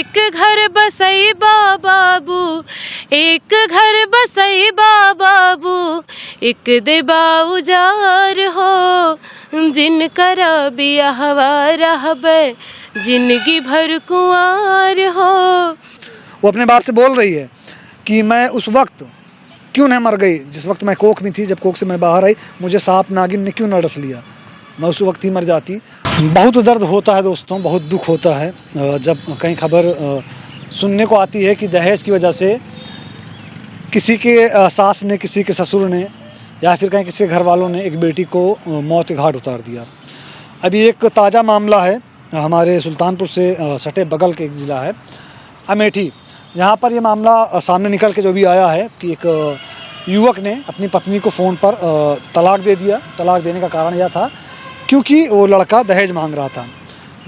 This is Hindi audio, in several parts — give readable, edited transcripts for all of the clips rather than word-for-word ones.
एक घर बसई बाबू, एक घर बसई बाबू, एक दे बाउजार हो, जिन कर बियाहवा रहबे जिंदगी भर कुंवार हो। वो अपने बाप से बोल रही है कि मैं उस वक्त क्यों नहीं मर गई जिस वक्त मैं कोख में थी, जब कोख से मैं बाहर आई मुझे सांप नागिन ने क्यों न डस लिया, मैं उस वक्त ही मर जाती। बहुत दर्द होता है दोस्तों, बहुत दुख होता है जब कहीं खबर सुनने को आती है कि दहेज की वजह से किसी के सास ने, किसी के ससुर ने या फिर कहीं किसी घर वालों ने एक बेटी को मौत के घाट उतार दिया। अभी एक ताज़ा मामला है हमारे सुल्तानपुर से सटे बगल के एक ज़िला है अमेठी, यहाँ पर ये मामला सामने निकल के जो भी आया है कि एक युवक ने अपनी पत्नी को फ़ोन पर तलाक दे दिया। तलाक देने का कारण यह था क्योंकि वो लड़का दहेज मांग रहा था,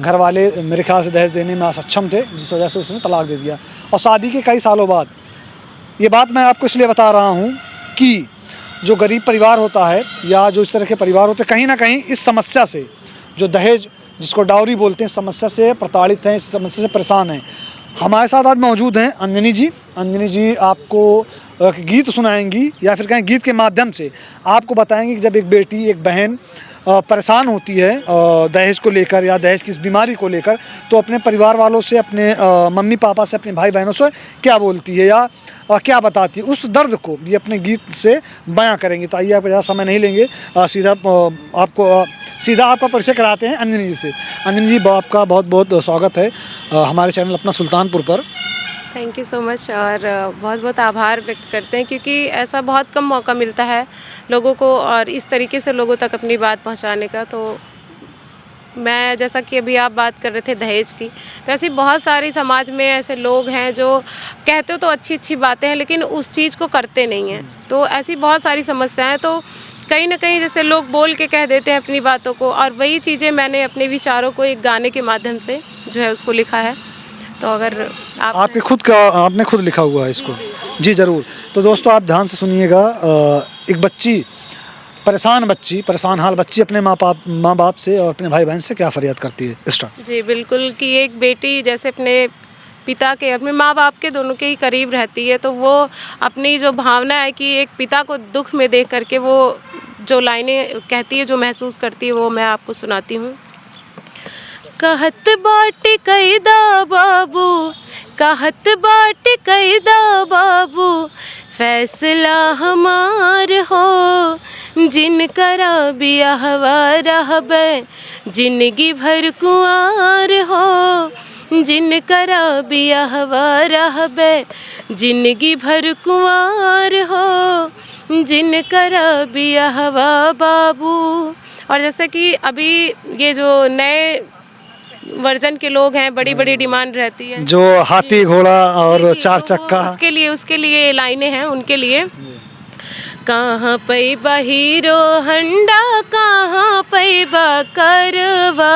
घर वाले मेरे ख्याल से दहेज देने में असक्षम थे, जिस वजह से उसने तलाक दे दिया। और शादी के कई सालों बाद, ये बात मैं आपको इसलिए बता रहा हूँ कि जो गरीब परिवार होता है या जो इस तरह के परिवार होते हैं, कहीं ना कहीं इस समस्या से, जो दहेज जिसको डाउरी बोलते हैं, समस्या से प्रताड़ित हैं, इस समस्या से परेशान हैं। हमारे साथ आज मौजूद हैं अंजनी जी। अंजनी जी आपको गीत सुनाएंगी या फिर कहीं गीत के माध्यम से आपको बताएंगी कि जब एक बेटी, एक बहन परेशान होती है दहेज को लेकर या दहेज की इस बीमारी को लेकर, तो अपने परिवार वालों से, अपने मम्मी पापा से, अपने भाई बहनों से क्या बोलती है या क्या बताती है, उस दर्द को ये अपने गीत से बयां करेंगे। तो आइए, आप ज़्यादा समय नहीं लेंगे, सीधा आपका परिचय कराते हैं अंजनी जी से। अंजनी जी, आपका बहुत बहुत स्वागत है हमारे चैनल अपना सुल्तानपुर पर। थैंक यू सो मच, और बहुत बहुत आभार व्यक्त करते हैं क्योंकि ऐसा बहुत कम मौका मिलता है लोगों को और इस तरीके से लोगों तक अपनी बात पहुंचाने का। तो मैं, जैसा कि अभी आप बात कर रहे थे दहेज की, तो ऐसी बहुत सारी समाज में ऐसे लोग हैं जो कहते तो अच्छी अच्छी बातें हैं लेकिन उस चीज़ को करते नहीं हैं। तो ऐसी बहुत सारी समस्याएं, तो कहीं ना कहीं जैसे लोग बोल के कह देते हैं अपनी बातों को, और वही चीज़ें मैंने अपने विचारों को एक गाने के माध्यम से जो है उसको लिखा है। तो अगर आपके खुद का, आपने खुद लिखा हुआ है इसको? जी ज़रूर। तो दोस्तों आप ध्यान से सुनिएगा। एक बच्ची, परेशान हाल बच्ची अपने माँ बाप से और अपने भाई बहन से क्या फरियाद करती है। स्टार्ट। जी बिल्कुल, कि एक बेटी जैसे अपने पिता के, अपने माँ बाप के दोनों के ही करीब रहती है, तो वो अपनी जो भावना है कि एक पिता को दुख में देख करके वो जो लाइनें कहती है, जो महसूस करती है, वो मैं आपको सुनाती हूँ। कहत बाटी कैदा बाबू, कहत बाटी कैदा बाबू, फैसला हमार हो, जिन करा बियाहवा रहबे जिंदगी भर कुंवार हो, जिन करा बियाहवा रहबे जिंदगी भर कुंवार हो, जिन करा बियाहवा बाबू। और जैसे कि अभी ये जो नए वर्जन के लोग हैं, बड़ी बड़ी डिमांड रहती है, जो हाथी घोड़ा और चार चक्का, उसके लिए लाइनें हैं उनके लिए। कहाँ पैबा हीरो हंडा, कहाँ पैबा करवा,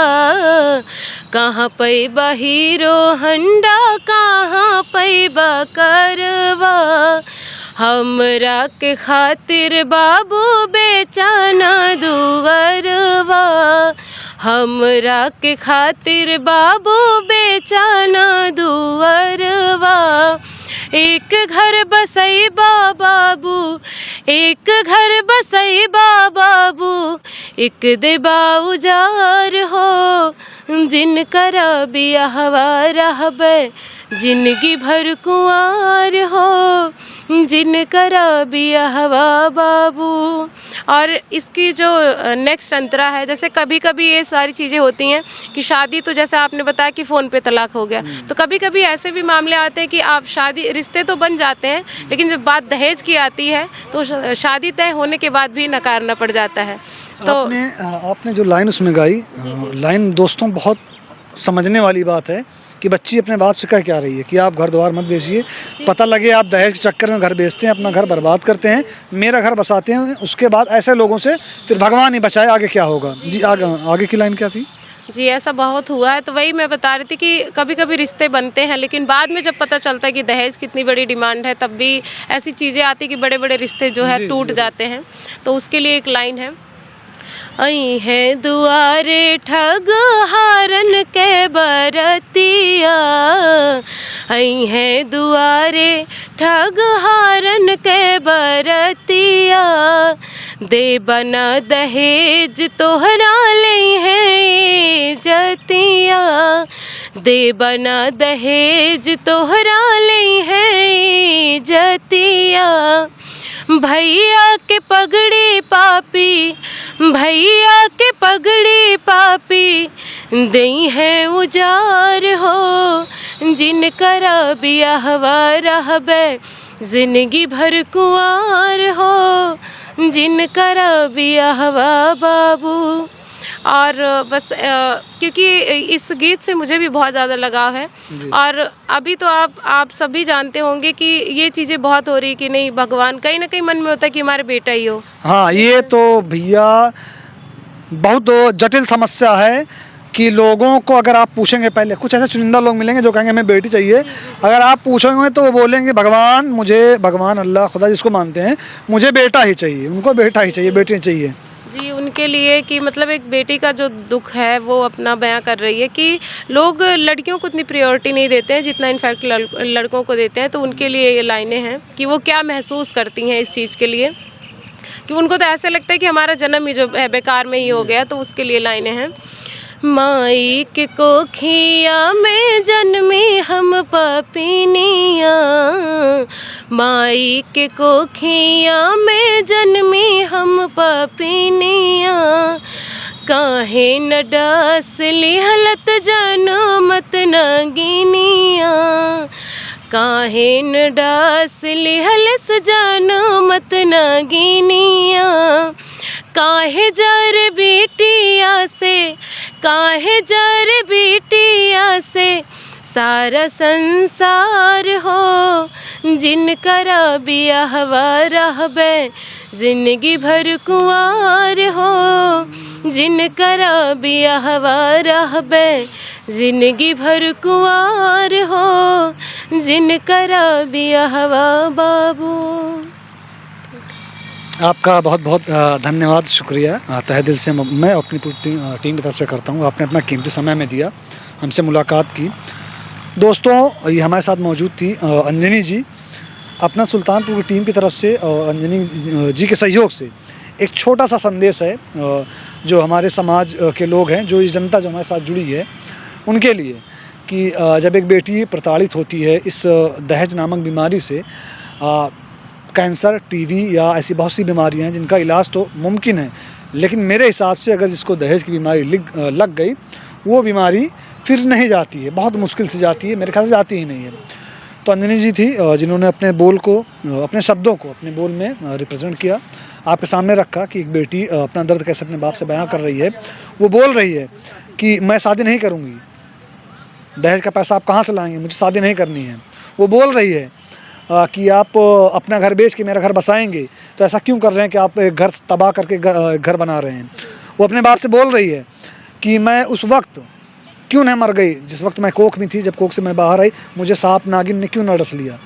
कहाँ पैबा हीरो हंडा, कहाँ पैबा करवा, हमरा के खातिर बाबू बेचाना दुअरवा, हमरा के खातिर बाबू बेचाना दुअरवा, एक घर बसई बाबू, एक घर बसई बाबू, एक दे बाउजार हो, जिन करा बियाहवा रहबे जिंदगी भर कुंवार हो, जिन करा बियाहवा बाबू। और इसकी जो नेक्स्ट अंतरा है, जैसे कभी कभी ये सारी चीज़ें होती हैं कि शादी, तो जैसे आपने बताया कि फ़ोन पे तलाक हो गया, तो कभी कभी ऐसे भी मामले आते हैं कि आप शादी, रिश्ते तो बन जाते हैं लेकिन जब बात दहेज की आती है तो शादी तय होने के बाद भी नकारना पड़ जाता है। तो आपने जो लाइन उसमें गाई, लाइन दोस्तों बहुत समझने वाली बात है कि बच्ची अपने बाप से कह क्या रही है कि आप घर द्वार मत बेचिए, पता लगे आप दहेज के चक्कर में घर बेचते हैं, अपना घर बर्बाद करते हैं, मेरा घर बसाते हैं, उसके बाद ऐसे लोगों से फिर भगवान ही बचाए, आगे क्या होगा। जी आगे की लाइन क्या थी? जी ऐसा बहुत हुआ है, तो वही मैं बता रही थी कि कभी कभी रिश्ते बनते हैं लेकिन बाद में जब पता चलता है कि दहेज कितनी बड़ी डिमांड है, तब भी ऐसी चीज़ें आती कि बड़े बड़े रिश्ते जो है टूट जाते हैं। तो उसके लिए एक लाइन है, आई है दुआरे ठग हारन के बरतिया, आई है दुआरे ठग हारन के बरतिया, दे बना दहेज तोहरा ले है जतिया, दे बना दहेज तोहरा ले है जतिया, भैया के पगड़ी पापी, भैया के पगड़ी पापी, दई है उजार हो, जिन करा बियाहवा रहबे जिंदगी भर कुंवार हो, जिन करा बियाहवा बाबू। और बस क्योंकि इस गीत से मुझे भी बहुत ज़्यादा लगाव है। और अभी तो आप सभी जानते होंगे कि ये चीज़ें बहुत हो रही कि नहीं, भगवान कहीं ना कहीं मन में होता है कि हमारा बेटा ही हो। हाँ, ये तो भैया बहुत जटिल समस्या है कि लोगों को अगर आप पूछेंगे, पहले कुछ ऐसे चुनिंदा लोग मिलेंगे जो कहेंगे हमें बेटी चाहिए, अगर आप पूछेंगे तो वो बोलेंगे भगवान, मुझे भगवान अल्लाह खुदा जिसको मानते हैं, मुझे बेटा ही चाहिए, उनको बेटा ही चाहिए, बेटी नहीं चाहिए जी। उनके लिए कि मतलब एक बेटी का जो दुख है वो अपना बयां कर रही है कि लोग लड़कियों को उतनी प्रायोरिटी नहीं देते हैं जितना इनफैक्ट लड़कों को देते हैं। तो उनके लिए ये लाइनें हैं कि वो क्या महसूस करती हैं इस चीज़ के लिए, कि उनको तो ऐसा लगता है कि हमारा जन्म ही जो है बेकार में ही हो गया। तो उसके लिए लाइनें हैं। माई के कोखिया में जन्मी हम पपीनिया, माई के कोखिया में जन्मी हम पपीनिया, काहे न डास लिहलत जनमत नगिनिया, काहे न डास लिहलस जनमत नगिनिया, काहे जर बेटिया से, काहे जर बेटिया से सारा संसार हो, जिन करा बियाहवा रहबे जिंदगी भर कुंवार हो, जिन करा बियाहवा रहबे जिंदगी भर कुंवार हो, जिन करा बियाहवा बाबू। आपका बहुत बहुत धन्यवाद, शुक्रिया तहे दिल से मैं अपनी पूरी टीम की तरफ से करता हूँ। आपने अपना कीमती समय में दिया, हमसे मुलाकात की। दोस्तों, ये हमारे साथ मौजूद थी अंजनी जी। अपना सुल्तानपुर की टीम की तरफ से और अंजनी जी के सहयोग से एक छोटा सा संदेश है जो हमारे समाज के लोग हैं, जो ये जनता जो हमारे साथ जुड़ी है, उनके लिए कि जब एक बेटी प्रताड़ित होती है इस दहेज नामक बीमारी से, कैंसर, टीबी या ऐसी बहुत सी बीमारियां हैं जिनका इलाज तो मुमकिन है, लेकिन मेरे हिसाब से अगर जिसको दहेज की बीमारी लग गई, वो बीमारी फिर नहीं जाती है, बहुत मुश्किल से जाती है, मेरे ख्याल से जाती ही नहीं है। तो अंजनी जी थी जिन्होंने अपने बोल को, अपने शब्दों को अपने बोल में रिप्रेजेंट किया, आपके सामने रखा कि एक बेटी अपना दर्द कैसे अपने बाप से बयां कर रही है। वो बोल रही है कि मैं शादी नहीं करूँगी, दहेज का पैसा आप कहाँ से लाएंगे, मुझे शादी नहीं करनी है। वो बोल रही है कि आप अपना घर बेच के मेरा घर बसाएंगे, तो ऐसा क्यों कर रहे हैं कि आप एक घर तबाह करके घर बना रहे हैं। वो अपने बाप से बोल रही है कि मैं उस वक्त क्यों नहीं मर गई जिस वक्त मैं कोख में थी, जब कोख से मैं बाहर आई, मुझे सांप नागिन ने क्यों न डस लिया,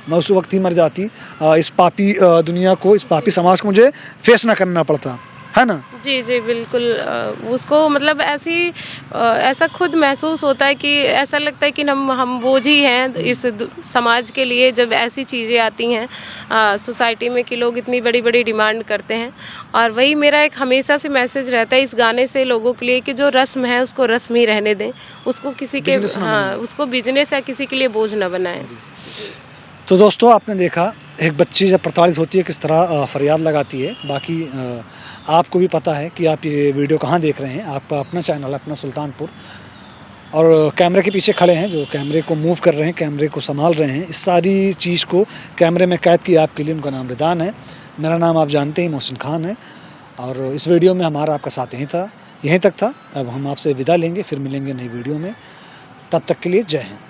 मैं उस वक्त ही मर जाती, इस पापी दुनिया को, इस पापी समाज को मुझे फेस ना करना पड़ता, है ना। जी जी बिल्कुल। उसको मतलब ऐसा खुद महसूस होता है कि ऐसा लगता है कि हम बोझ ही हैं इस समाज के लिए, जब ऐसी चीज़ें आती हैं सोसाइटी में कि लोग इतनी बड़ी बड़ी डिमांड करते हैं। और वही मेरा एक हमेशा से मैसेज रहता है इस गाने से लोगों के लिए कि जो रस्म है उसको रस्म ही रहने दें, उसको किसी के उसको बिजनेस या किसी के लिए बोझ न बनाएं। तो दोस्तों, आपने देखा एक बच्ची जब प्रताड़ित होती है किस तरह फरियाद लगाती है। बाकी आपको भी पता है कि आप ये वीडियो कहाँ देख रहे हैं, आपका अपना चैनल है अपना सुल्तानपुर, और कैमरे के पीछे खड़े हैं जो कैमरे को मूव कर रहे हैं, कैमरे को संभाल रहे हैं, इस सारी चीज़ को कैमरे में कैद किया आपके लिए, उनका नाम रिदान है। मेरा नाम आप जानते हैं, मोहसिन खान है। और इस वीडियो में हमारा आपका साथ यहीं तक था। अब हम आपसे विदा लेंगे, फिर मिलेंगे नई वीडियो में। तब तक के लिए जय हिंद।